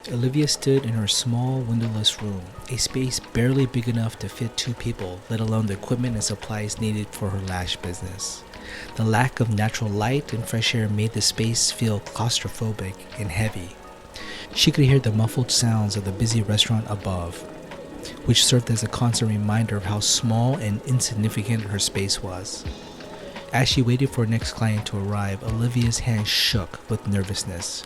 Olivia stood in her small, windowless room, a space barely big enough to fit two people, let alone the equipment and supplies needed for her lash business. The lack of natural light and fresh air made the space feel claustrophobic and heavy. She could hear the muffled sounds of the busy restaurant above, which served as a constant reminder of how small and insignificant her space was. As she waited for her next client to arrive, Olivia's hands shook with nervousness.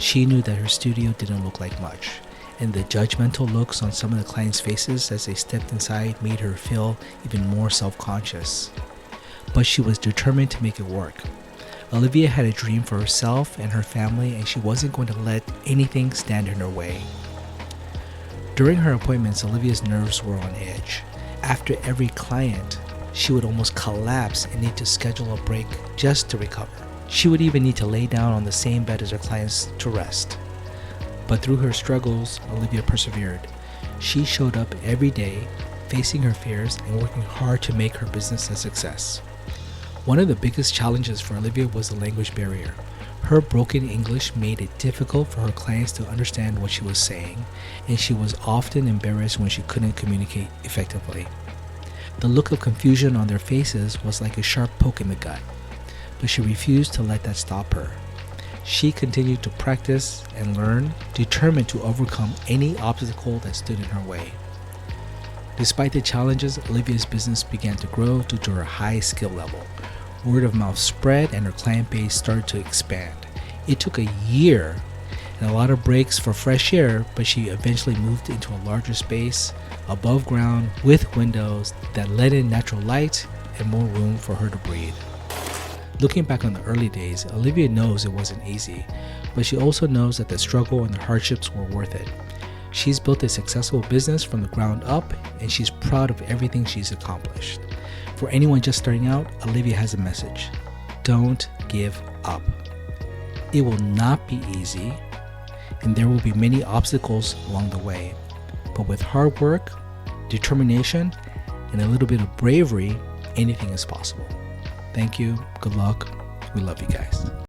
She knew that her studio didn't look like much, and the judgmental looks on some of the clients' faces as they stepped inside made her feel even more self-conscious. But she was determined to make it work. Olivia had a dream for herself and her family, and she wasn't going to let anything stand in her way. During her appointments, Olivia's nerves were on edge. After every client, she would almost collapse and need to schedule a break just to recover. She would even need to lay down on the same bed as her clients to rest. But through her struggles, Olivia persevered. She showed up every day, facing her fears and working hard to make her business a success. One of the biggest challenges for Olivia was the language barrier. Her broken English made it difficult for her clients to understand what she was saying, and she was often embarrassed when she couldn't communicate effectively. The look of confusion on their faces was like a sharp poke in the gut, but she refused to let that stop her. She continued to practice and learn, determined to overcome any obstacle that stood in her way. Despite the challenges, Olivia's business began to grow due to her high skill level. Word of mouth spread and her client base started to expand. It took a year and a lot of breaks for fresh air, but she eventually moved into a larger space, above ground, with windows that let in natural light and more room for her to breathe. Looking back on the early days, Olivia knows it wasn't easy, but she also knows that the struggle and the hardships were worth it. She's built a successful business from the ground up, and she's proud of everything she's accomplished. For anyone just starting out, Olivia has a message. Don't give up. It will not be easy, and there will be many obstacles along the way. But with hard work, determination, and a little bit of bravery, anything is possible. Thank you. Good luck. We love you guys.